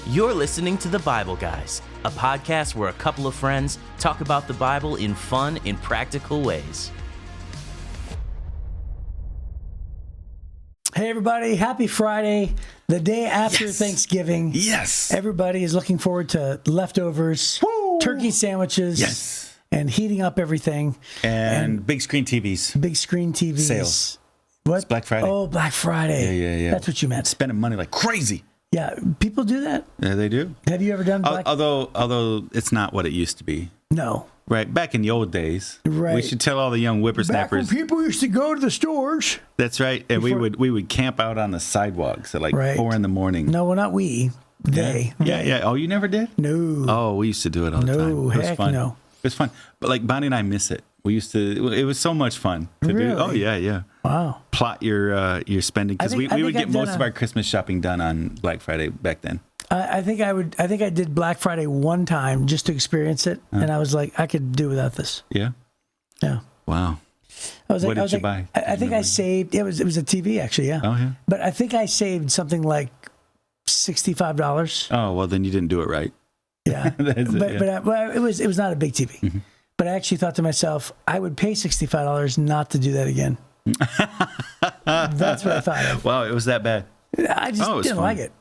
You're listening to The Bible Guys, a podcast where a couple of friends talk about the Bible in fun and practical ways. Hey everybody, happy Friday, the day after Thanksgiving. Yes. Everybody is looking forward to leftovers, turkey sandwiches, and heating up everything. And big screen TVs. Big screen TVs. Sales. What? It's Black Friday. Oh, Black Friday. Yeah. That's what you meant. Spending money like crazy. Yeah, people do that? Yeah, they do. Have you ever done Black? Although it's not what it used to be. No. Right, back in the old days. Right. We should tell all the young whippersnappers. Back when people used to go to the stores. That's right. And we would camp out on the sidewalks at like 4 a.m. No, well, not we. They. Yeah. Oh, you never did? No. Oh, we used to do it all the time. No, It was heck fun. no. It was fun. But like Bonnie and I miss it. We used to. It was so much fun to Really? do. Oh yeah. Wow. Plot your spending because we would get most of our Christmas shopping done on Black Friday back then. I think I did Black Friday one time just to experience it, and I was like, I could do without this. Yeah. Yeah. Wow. I was What like, did you buy? I think I saved. It was a TV actually. Yeah. Oh yeah. But I think I saved something like $65. Oh well, then you didn't do it right. Yeah. But it was not a big TV. Mm-hmm. But I actually thought to myself, I would pay $65 not to do that again. That's what I thought of. Wow, it was that bad. I just didn't like it.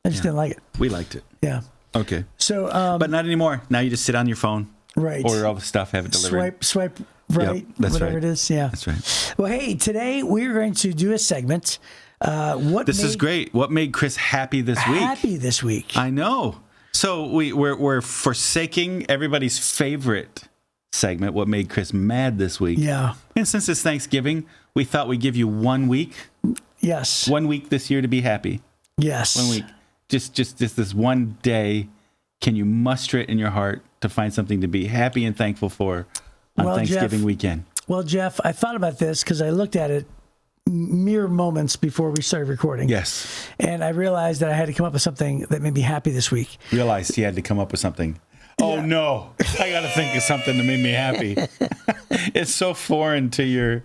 I just didn't like it. We liked it. Yeah. Okay. So, but not anymore. Now you just sit on your phone, right. order all the stuff, have it delivered. Swipe right, that's whatever right. it is. Yeah. That's right. Well, hey, today we're going to do a segment. This is great. What made Chris happy this week? Happy this week. I know. So we're forsaking everybody's favorite segment, what made Chris mad this week. Yeah. And since it's Thanksgiving, we thought we'd give you 1 week. Yes. 1 week this year to be happy. Yes. 1 week. Just this one day. Can you muster it in your heart to find something to be happy and thankful for on Thanksgiving weekend? Well, Jeff, I thought about this because I looked at it mere moments before we started recording. Yes. And I realized that I had to come up with something that made me happy this week. Realized he had to come up with something. Oh, Yeah. no. I got to think of something that made me happy. It's so foreign to your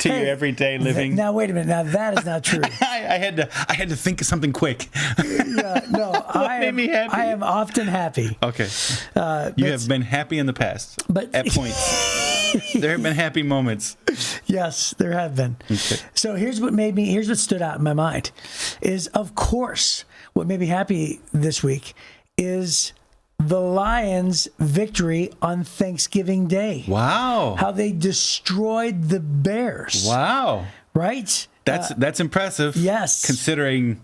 everyday living. Now, wait a minute. Now, that is not true. I had to think of something quick. Yeah, no, made me happy? I am often happy. Okay. You have been happy in the past, but at points. There have been happy moments. Yes, there have been. Okay. So here's what stood out in my mind is, of course, what made me happy this week is the Lions' victory on Thanksgiving Day. Wow. How they destroyed the Bears. Wow. Right? That's impressive. Yes. Considering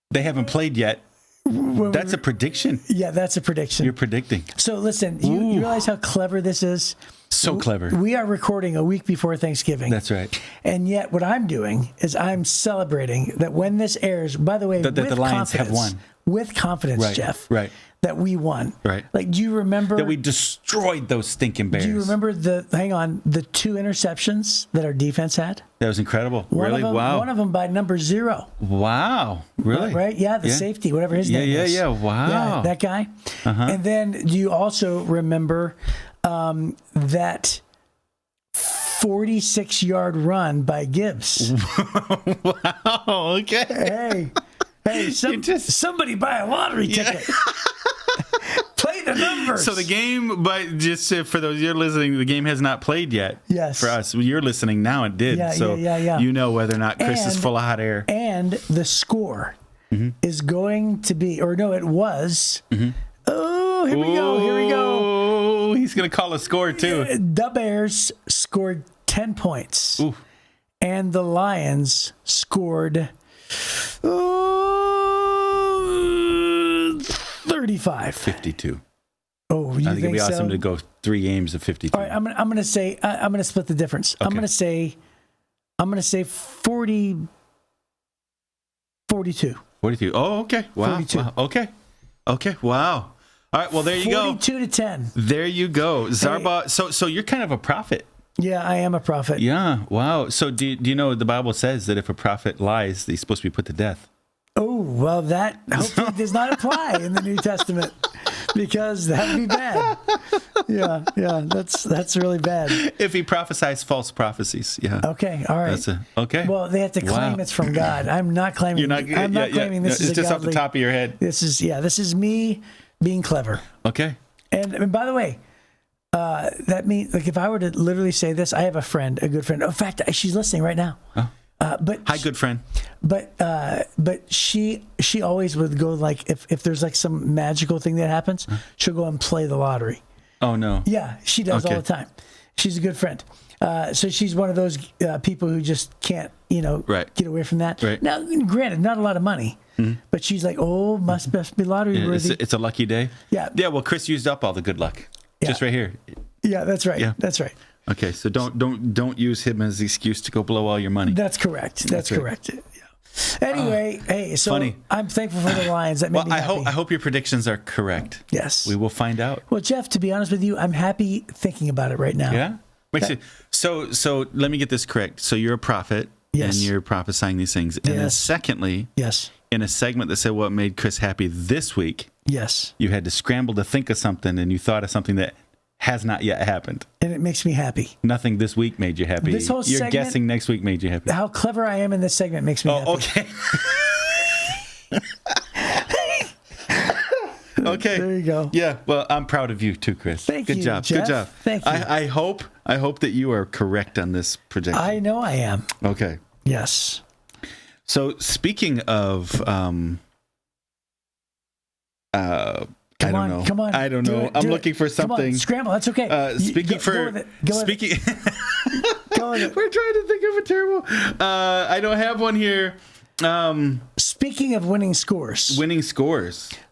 they haven't played yet. That's a prediction. Yeah, that's a prediction. You're predicting. So listen, you realize how clever this is? So clever. We are recording a week before Thanksgiving. That's right. And yet what I'm doing is I'm celebrating that when this airs, by the way, that the Lions have won. With confidence, Right, Jeff. right. That we won. Right. Like, do you remember? That we destroyed those stinking Bears. Do you remember the 2 interceptions that our defense had? That was incredible. One Wow. One of them by number 0. Wow. Really? Right? Yeah, the safety, whatever his name is. Yeah. Wow. Yeah, that guy. Uh-huh. And then do you also remember that 46-yard run by Gibbs? Wow. Okay. Hey, somebody buy a lottery ticket. Play the numbers. So the game, but just for those you're listening, the game has not played yet. Yes. For us, you're listening now. It did. Yeah. You know whether or not Chris is full of hot air. And the score is going to be, or no, it was. Oh, here we go. Oh, he's going to call a score too. The Bears scored 10 points. Ooh. And the Lions scored 35. 52. Oh, you I think it'd be so? awesome to go 3 games of 52. All right, I'm going to say I'm going to split the difference. Okay. I'm going to say 40 42. 42. Oh, okay. Wow. 42. Wow. Okay. Wow. All right. Well, there you go. 42-10. There you go, Zarba. So you're kind of a prophet. Yeah, I am a prophet. Yeah. Wow. So do you know the Bible says that if a prophet lies, he's supposed to be put to death? Oh, well, that hopefully does not apply in the New Testament because that would be bad. Yeah. That's really bad. If he prophesies false prophecies, yeah. Okay, all right. Okay. Well, they have to claim it's from God. I'm not claiming. You're not. I'm not claiming this is it's just godly, off the top of your head. This is me being clever. Okay. And by the way, that means like if I were to literally say this, I have a friend, a good friend. In fact, she's listening right now. Oh. But Hi, good friend. But she always would go like if there's like some magical thing that happens, she'll go and play the lottery. Oh no. Yeah, she does all the time. She's a good friend. So she's one of those people who just can't, get away from that. Right. Now, granted, not a lot of money, but she's like, oh, must be lottery worthy. It's a lucky day. Yeah. Yeah. Well, Chris used up all the good luck. Just right here. Yeah, that's right. Yeah. That's right. Okay, so don't use him as an excuse to go blow all your money. That's correct. That's correct. Yeah. Anyway, hey, so funny. I'm thankful for the Lions. That made me happy. I hope your predictions are correct. Yes. We will find out. Well, Jeff, to be honest with you, I'm happy thinking about it right now. Yeah? So let me get this correct. So you're a prophet, and you're prophesying these things. And then secondly, in a segment that said what made Chris happy this week, you had to scramble to think of something, and you thought of something that has not yet happened. And it makes me happy. Nothing this week made you happy. This whole You're segment, guessing next week made you happy. How clever I am in this segment makes me happy. Okay. Okay. There you go. Yeah. Well, I'm proud of you too, Chris. Thank you, Good job. Jeff. Good job. Thank you. I hope that you are correct on this projection. I know I am. Okay. Yes. So speaking of I don't know. Come on. I don't know. I'm looking for something. Come on, scramble. That's okay. Go with it. Go with it. We're trying to think of a terrible. I don't have one here. Speaking of winning scores.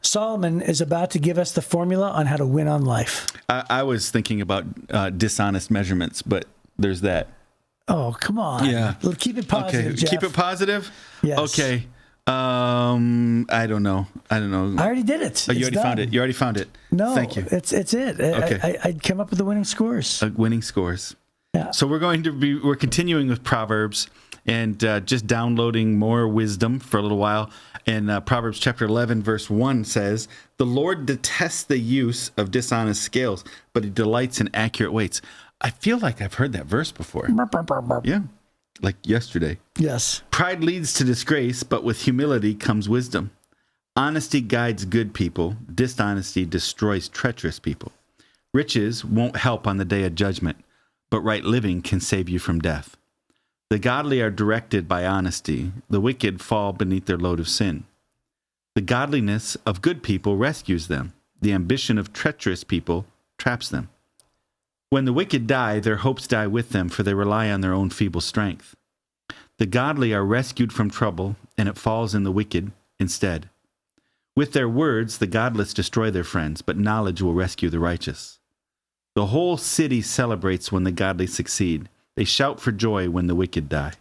Solomon is about to give us the formula on how to win on life. I was thinking about dishonest measurements, but there's that. Oh, come on. Yeah. Keep it positive, Okay. Jeff. Keep it positive? Yes. Okay. I don't know. I already did it. Oh, you already found it. No. Thank you. It's it. Okay. I'd come up with the winning scores. Winning scores. Yeah. So we're continuing with Proverbs and just downloading more wisdom for a little while. And Proverbs chapter 11, verse 1 says, "The Lord detests the use of dishonest scales, but he delights in accurate weights." I feel like I've heard that verse before. Yeah. Like yesterday. Yes. "Pride leads to disgrace, but with humility comes wisdom. Honesty guides good people. Dishonesty destroys treacherous people. Riches won't help on the day of judgment, but right living can save you from death. The godly are directed by honesty. The wicked fall beneath their load of sin. The godliness of good people rescues them. The ambition of treacherous people traps them. When the wicked die, their hopes die with them, for they rely on their own feeble strength. The godly are rescued from trouble, and it falls in the wicked instead. With their words, the godless destroy their friends, but knowledge will rescue the righteous. The whole city celebrates when the godly succeed. They shout for joy when the wicked die.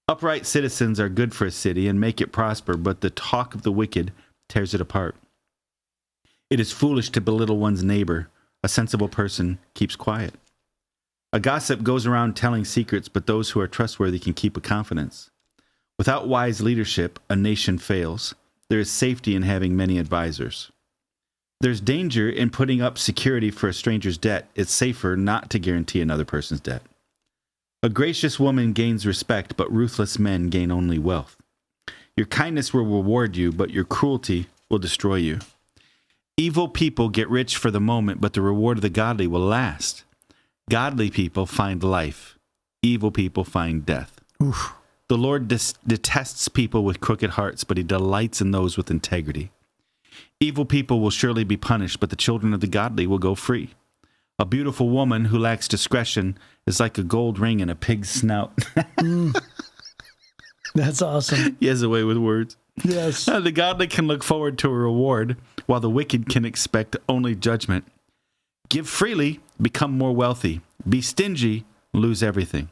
Upright citizens are good for a city and make it prosper, but the talk of the wicked tears it apart. It is foolish to belittle one's neighbor. A sensible person keeps quiet. A gossip goes around telling secrets, but those who are trustworthy can keep a confidence. Without wise leadership, a nation fails. There is safety in having many advisors. There's danger in putting up security for a stranger's debt. It's safer not to guarantee another person's debt. A gracious woman gains respect, but ruthless men gain only wealth. Your kindness will reward you, but your cruelty will destroy you. Evil people get rich for the moment, but the reward of the godly will last. Godly people find life. Evil people find death. Oof. The Lord detests people with crooked hearts, but he delights in those with integrity. Evil people will surely be punished, but the children of the godly will go free. A beautiful woman who lacks discretion is like a gold ring in a pig's snout. That's awesome. He has a way with words. Yes. The godly can look forward to a reward, while the wicked can expect only judgment. Give freely, become more wealthy. Be stingy, lose everything.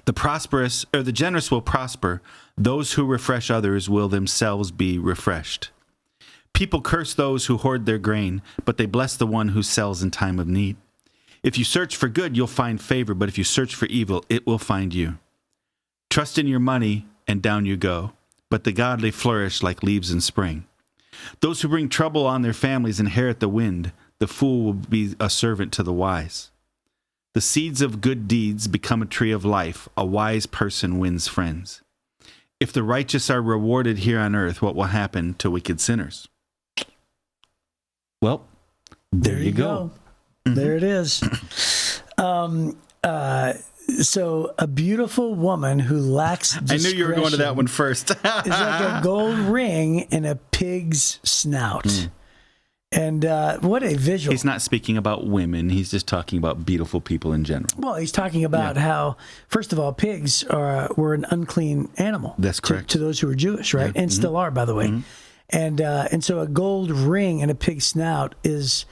The generous will prosper. Those who refresh others will themselves be refreshed. People curse those who hoard their grain, but they bless the one who sells in time of need. If you search for good, you'll find favor, but if you search for evil, it will find you. Trust in your money, and down you go. But the godly flourish like leaves in spring. Those who bring trouble on their families inherit the wind. The fool will be a servant to the wise. The seeds of good deeds become a tree of life. A wise person wins friends. If the righteous are rewarded here on earth, what will happen to wicked sinners? Well, there you go. There it is. So a beautiful woman who lacks discretion. I knew you were going to that one first. is like a gold ring in a pig's snout. And what a visual. He's not speaking about women. He's just talking about beautiful people in general. Well, he's talking about how, first of all, pigs were an unclean animal. That's correct. To those who were Jewish, right? And still are, by the way. And so a gold ring in a pig's snout is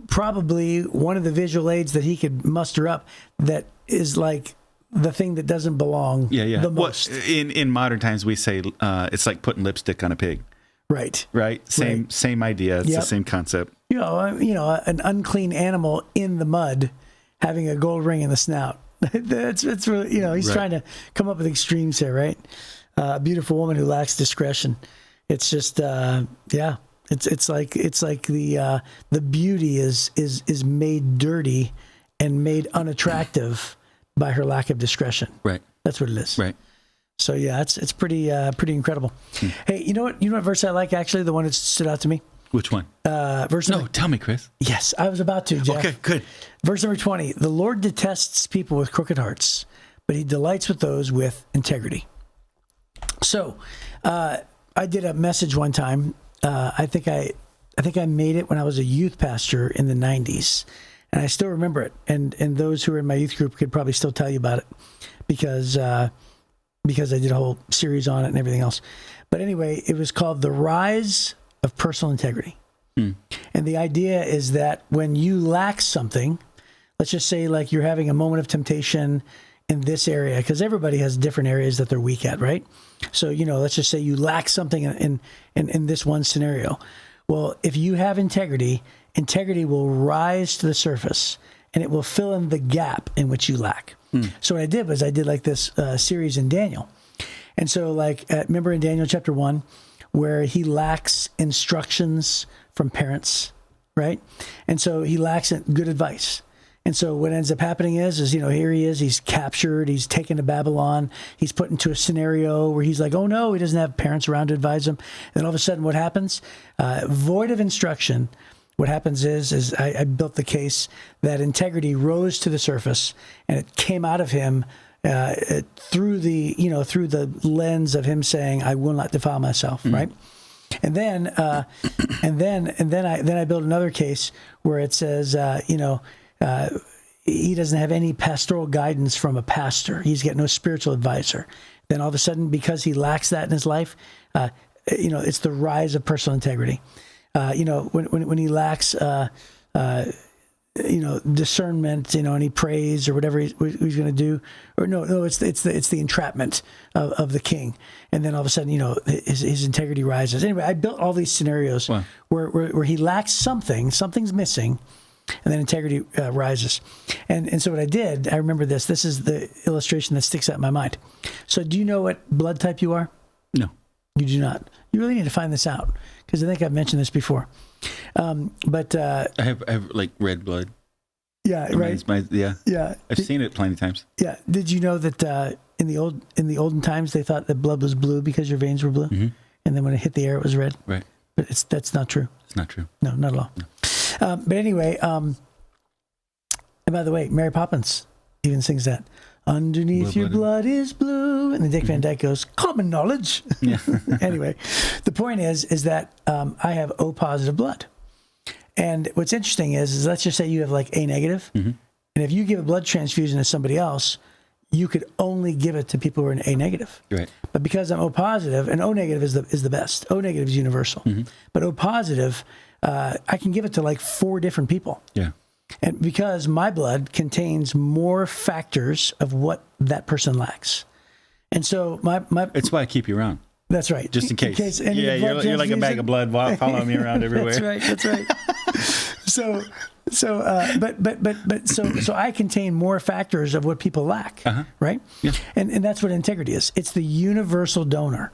probably one of the visual aids that he could muster up that is like the thing that doesn't belong the most. Well, in modern times, we say it's like putting lipstick on a pig. Right. Same idea. It's the same concept. You know, an unclean animal in the mud having a gold ring in the snout. That's really, he's trying to come up with extremes here, right? A beautiful woman who lacks discretion. It's just, It's like the beauty is made dirty and made unattractive by her lack of discretion. Right. That's what it is. Right. So yeah, it's pretty incredible. Hey, you know what verse I like, actually, the one that stood out to me? Which one? Verse No, tell me, Chris. Yes, I was about to, Jeff. Okay, good. Verse number 20. The Lord detests people with crooked hearts, but he delights with those with integrity. So, I did a message one time. I think I made it when I was a youth pastor in the 90s, and I still remember it. And those who are in my youth group could probably still tell you about it because I did a whole series on it and everything else. But anyway, it was called The Rise of Personal Integrity. And the idea is that when you lack something, let's just say like you're having a moment of temptation in this area, because everybody has different areas that they're weak at, right? So, let's just say you lack something in this one scenario. Well, if you have integrity will rise to the surface and it will fill in the gap in which you lack. So what I did was I did like this series in Daniel. And so remember in Daniel chapter 1, where he lacks instructions from parents, right? And so he lacks good advice. And so what ends up happening is here he is, he's captured, he's taken to Babylon, he's put into a scenario where he's like, oh no, he doesn't have parents around to advise him. And all of a sudden what happens? Void of instruction. What happens is I built the case that integrity rose to the surface and it came out of him through the lens of him saying, I will not defile myself, right? And then I built another case where it says, he doesn't have any pastoral guidance from a pastor. He's got no spiritual advisor. Then all of a sudden, because he lacks that in his life, it's the rise of personal integrity. When he lacks, discernment, and he prays or whatever he's going to do, or it's the entrapment of the king, and then all of a sudden, his integrity rises. Anyway, I built all these scenarios where he lacks something's missing, and then integrity rises. And so what I did, I remember this. This is the illustration that sticks out in my mind. So do you know what blood type you are? No. You do not. You really need to find this out because I think I've mentioned this before. But I have like red blood. Yeah, right. Yeah. I've seen it plenty of times. Yeah. Did you know that in the olden times they thought that blood was blue because your veins were blue, and then when it hit the air it was red. Right. But that's not true. It's not true. No, not at all. No. But anyway, and by the way, Mary Poppins even sings that. Underneath your blood is blue. And then Dick Van Dyke goes, common knowledge. Yeah. Anyway, the point is that I have O positive blood. And what's interesting is let's just say you have like A negative. And if you give a blood transfusion to somebody else, you could only give it to people who are an A negative. Right. But because I'm O positive, and O negative is the best. O negative is universal. But O positive, I can give it to like 4 different people. Yeah. And because my blood contains more factors of what that person lacks. And so my it's why I keep you around. That's right. Just in case. Yeah, you're like a bag of blood following me around everywhere. That's right. So I contain more factors of what people lack, right? Yeah. And that's what integrity is. It's the universal donor.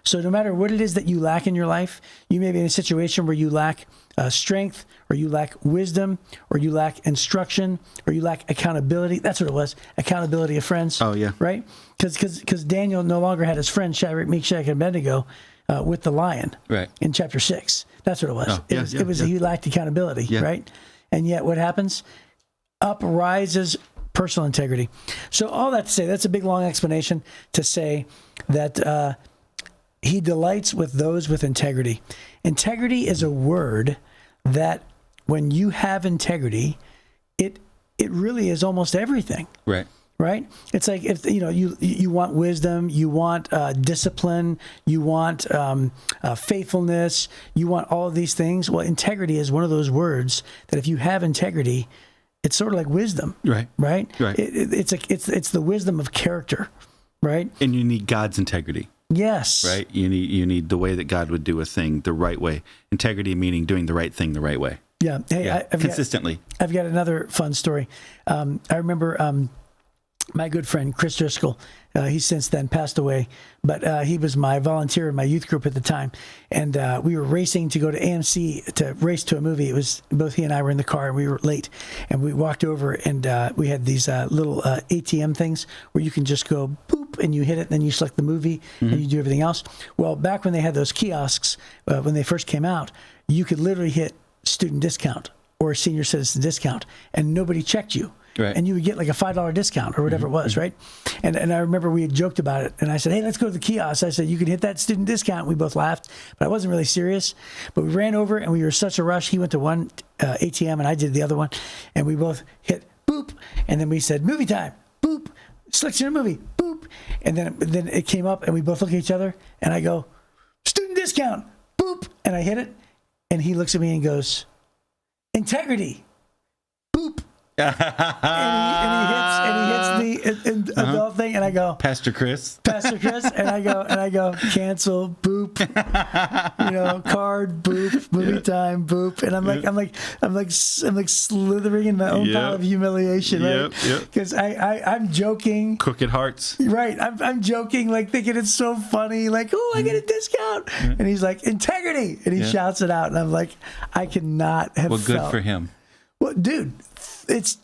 So no matter what it is that you lack in your life, you may be in a situation where you lack strength, or you lack wisdom, or you lack instruction, or you lack accountability. That's what it was. Accountability of friends. Oh, yeah. Right? Because Daniel no longer had his friend Shadrach, Meshach, and Abednego with the lion. Right. In chapter 6. That's what it was. Oh, it was he lacked accountability. Yeah. Right? And yet what happens? Up rises personal integrity. So all that to say, that's a big long explanation to say that he delights with those with integrity. Integrity is a word that when you have integrity, it really is almost everything. Right. Right? It's like if you want wisdom, you want discipline, you want faithfulness, you want all of these things. Well, integrity is one of those words that if you have integrity, it's sort of like wisdom. Right. Right. Right. It's the wisdom of character. Right. And you need God's integrity. Yes. Right. You need the way that God would do a thing the right way. Integrity meaning doing the right thing the right way. Yeah. Hey, consistently. I've got another fun story. I remember my good friend Chris Driscoll. He's since then passed away, but he was my volunteer in my youth group at the time, and we were racing to go to AMC to race to a movie. It was both he and I were in the car, and we were late, and we walked over, and we had these little ATM things where you can just go boop and you hit it, and then you select the movie and you do everything else. Well, back when they had those kiosks, when they first came out, you could literally hit student discount or senior citizen discount, and nobody checked you. Right. And you would get like a $5 discount or whatever it was, right? And I remember we had joked about it, and I said, hey, let's go to the kiosk. I said, you can hit that student discount. We both laughed, but I wasn't really serious. But we ran over, and we were in such a rush. He went to one ATM, and I did the other one, and we both hit boop, and then we said, movie time, boop, selection of movie, boop. And then it came up, and we both look at each other, and I go, student discount, boop, and I hit it, and he looks at me and goes, integrity, boop. and he hits the adult thing, and I go, Pastor Chris, and I go, cancel, boop, card, boop, movie time, boop, and I'm like slithering in my own pile of humiliation, right? Because I'm joking, crooked hearts, right? I'm joking, like thinking it's so funny, like, oh, I get a discount, and he's like, integrity, and he shouts it out, and I'm like, I cannot have. Well, good for him. Well, dude, it's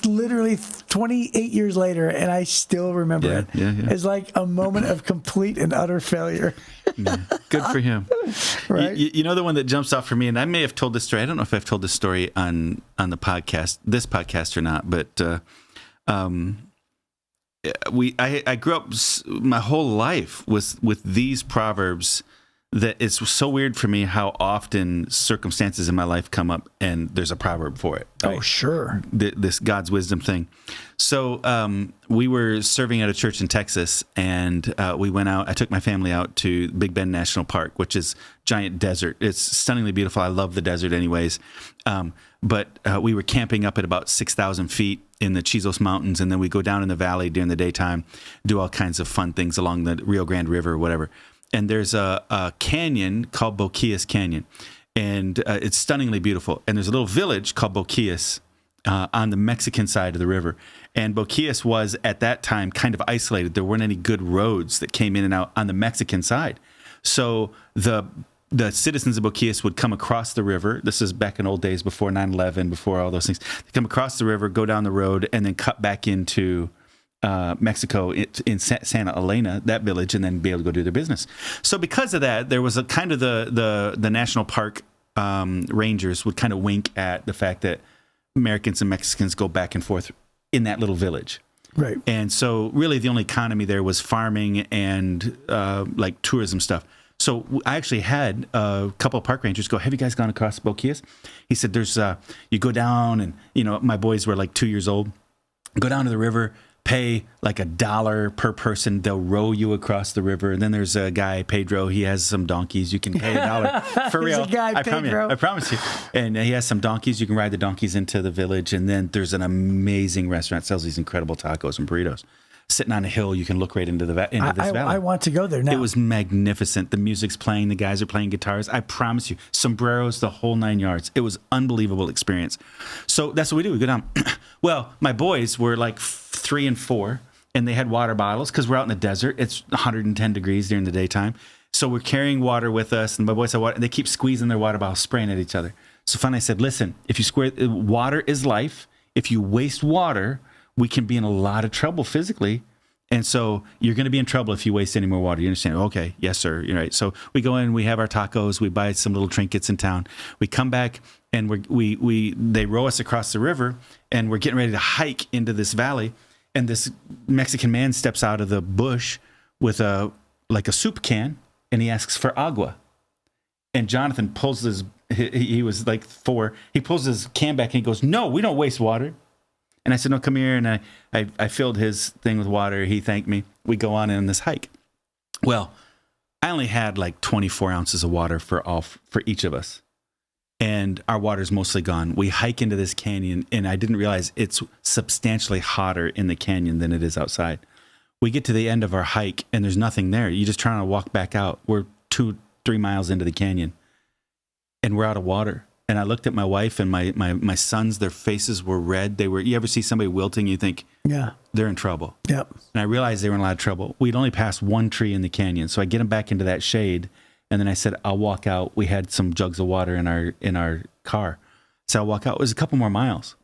literally 28 years later, and I still remember it. It's like a moment of complete and utter failure. Good for him. Right? You know the one that jumps off for me, and I may have told this story. I don't know if I've told this story on the podcast, this podcast or not, but I grew up my whole life with these proverbs. That it's so weird for me how often circumstances in my life come up and there's a proverb for it. Right? Oh, sure. This God's wisdom thing. So we were serving at a church in Texas, and we went out. I took my family out to Big Bend National Park, which is giant desert. It's stunningly beautiful. I love the desert anyways. But we were camping up at about 6,000 feet in the Chisos Mountains, and then we go down in the valley during the daytime, do all kinds of fun things along the Rio Grande River or whatever. And there's a canyon called Boquillas Canyon, and it's stunningly beautiful. And there's a little village called Boquillas on the Mexican side of the river. And Boquillas was, at that time, kind of isolated. There weren't any good roads that came in and out on the Mexican side. So the citizens of Boquillas would come across the river. This is back in old days, before 9/11, before all those things. They come across the river, go down the road, and then cut back into Mexico in Santa Elena, that village, and then be able to go do their business. So because of that, there was a kind of the national park rangers would kind of wink at the fact that Americans and Mexicans go back and forth in that little village. Right. And so really the only economy there was farming and like tourism stuff. So I actually had a couple of park rangers go, have you guys gone across Boquillas? He said, there's you go down, and my boys were like 2 years old, go down to the river, pay like $1 per person. They'll row you across the river. And then there's a guy, Pedro. He has some donkeys. You can pay $1 for real. There's a guy, Pedro. I promise you. And he has some donkeys. You can ride the donkeys into the village. And then there's an amazing restaurant that sells these incredible tacos and burritos. Sitting on a hill, you can look right into this valley. I want to go there now. It was magnificent. The music's playing. The guys are playing guitars. I promise you, sombreros, the whole 9 yards. It was unbelievable experience. So that's what we do. We go down. Well, my boys were like 3 and 4, and they had water bottles because we're out in the desert. It's 110 degrees during the daytime. So we're carrying water with us, and my boys have water, and they keep squeezing their water bottle, spraying at each other. So finally I said, listen, if you water is life. If you waste water, we can be in a lot of trouble physically. And so you're going to be in trouble if you waste any more water. You understand? Okay. Yes, sir. You're right. So we go in, we have our tacos, we buy some little trinkets in town. We come back and they row us across the river, and we're getting ready to hike into this valley. And this Mexican man steps out of the bush with a soup can, and he asks for agua. And Jonathan pulls he was like 4, he pulls his can back and he goes, no, we don't waste water. And I said, no, come here. And I filled his thing with water. He thanked me. We go on this hike. Well, I only had like 24 ounces of water for each of us. And our water's mostly gone. We hike into this canyon, and I didn't realize it's substantially hotter in the canyon than it is outside. We get to the end of our hike, and there's nothing there. You're just trying to walk back out. We're 2-3 miles into the canyon, and we're out of water. And I looked at my wife and my sons, their faces were red. You ever see somebody wilting, you think, yeah, they're in trouble. Yep. And I realized they were in a lot of trouble. We'd only passed one tree in the canyon. So I get them back into that shade. And then I said, I'll walk out. We had some jugs of water in our car. So I'll walk out. It was a couple more miles.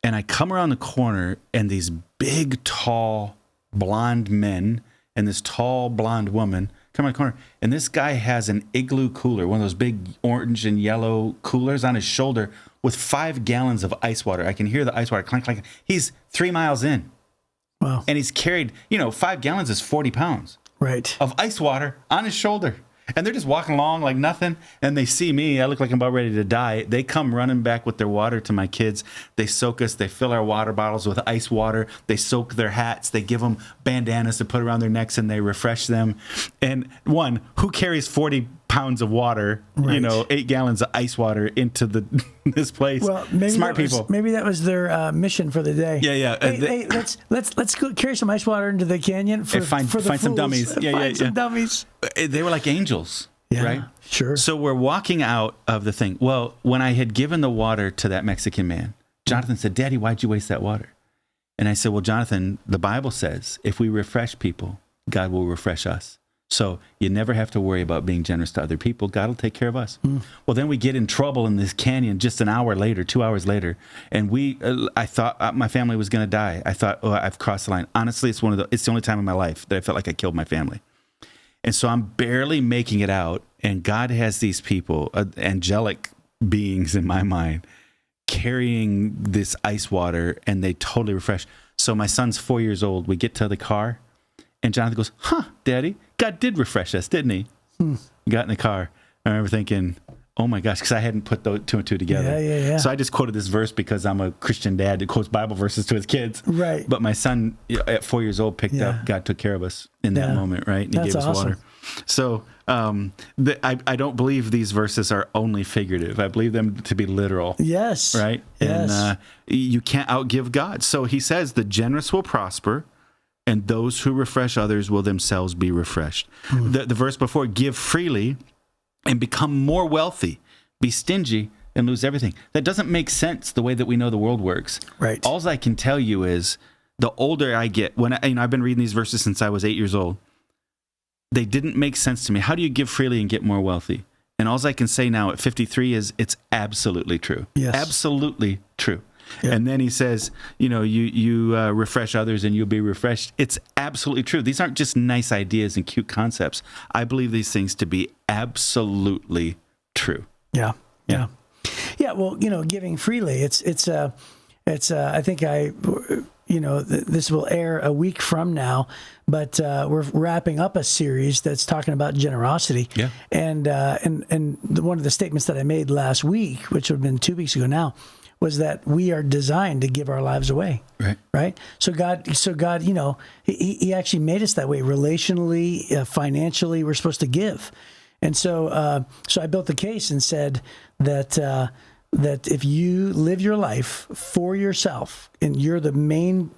And I come around the corner, and these big, tall, blonde men and this tall, blonde woman come around the corner. And this guy has an igloo cooler, one of those big orange and yellow coolers on his shoulder with 5 gallons of ice water. I can hear the ice water clank, clank. He's 3 miles in. Wow. And he's carried, 5 gallons is 40 pounds. Right. Of ice water on his shoulder. And they're just walking along like nothing. And they see me. I look like I'm about ready to die. They come running back with their water to my kids. They soak us. They fill our water bottles with ice water. They soak their hats. They give them bandanas to put around their necks, and they refresh them. And who carries 40 pounds of water, right. 8 gallons of ice water into this place? Well, maybe smart people. Maybe that was their mission for the day. Yeah, yeah. Hey, let's go carry some ice water into the canyon find some dummies. Find some dummies. They were like angels, right? Sure. So we're walking out of the thing. Well, when I had given the water to that Mexican man, Jonathan said, "Daddy, why'd you waste that water?" And I said, "Well, Jonathan, the Bible says if we refresh people, God will refresh us. So you never have to worry about being generous to other people. God will take care of us." Well, then we get in trouble in this canyon just an hour later, 2 hours later. And I thought my family was going to die. I thought, I've crossed the line. Honestly, it's the only time in my life that I felt like I killed my family. And so I'm barely making it out. And God has these people, angelic beings in my mind, carrying this ice water, and they totally refresh. So my son's 4 years old. We get to the car, and Jonathan goes, Daddy, God did refresh us, didn't he? Got in the car. I remember thinking, oh my gosh, because I hadn't put those 2 and 2 together. Yeah. So I just quoted this verse because I'm a Christian dad that quotes Bible verses to his kids. Right. But my son at 4 years old picked up, God took care of us in that moment, right? And he gave us water. So I don't believe these verses are only figurative. I believe them to be literal. Yes. Right? Yes. And you can't outgive God. So he says the generous will prosper, and those who refresh others will themselves be refreshed. The verse before, give freely and become more wealthy, be stingy and lose everything. That doesn't make sense the way that we know the world works. Right. All I can tell you is the older I get, when I've been reading these verses since I was 8 years old, they didn't make sense to me. How do you give freely and get more wealthy? And all I can say now at 53 is it's absolutely true. Yes. Absolutely true. Yeah. And then he says, you refresh others and you'll be refreshed. It's absolutely true. These aren't just nice ideas and cute concepts. I believe these things to be absolutely true. Yeah. Well, giving freely. It's. I think this will air a week from now, but we're wrapping up a series that's talking about generosity. Yeah. And one of the statements that I made last week, which would have been 2 weeks ago now, was that we are designed to give our lives away. Right. So God, he actually made us that way. Relationally, financially, we're supposed to give. And so I built the case and said that if you live your life for yourself and you're the main,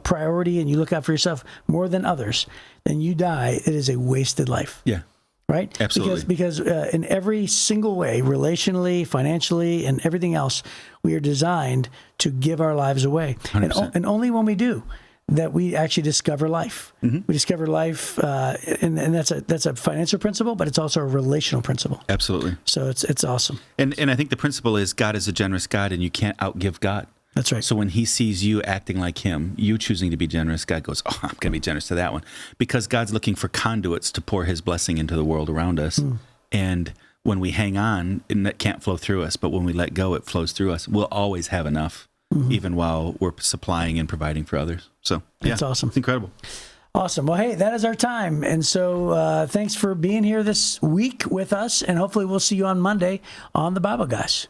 priority, and you look out for yourself more than others, then you die. It is a wasted life. Yeah. Right? Absolutely. Because in every single way, relationally, financially, and everything else, we are designed to give our lives away. And only when we do, that we actually discover life. We discover life, and that's a financial principle, but it's also a relational principle. Absolutely. So it's awesome. And I think the principle is God is a generous God, and you can't outgive God. That's right. So when he sees you acting like him, you choosing to be generous, God goes, oh, I'm going to be generous to that one. Because God's looking for conduits to pour his blessing into the world around us. And when we hang on, it can't flow through us. But when we let go, it flows through us. We'll always have enough, even while we're supplying and providing for others. So that's awesome. It's incredible. Awesome. Well, hey, that is our time. And so thanks for being here this week with us. And hopefully we'll see you on Monday on the Bible Guys.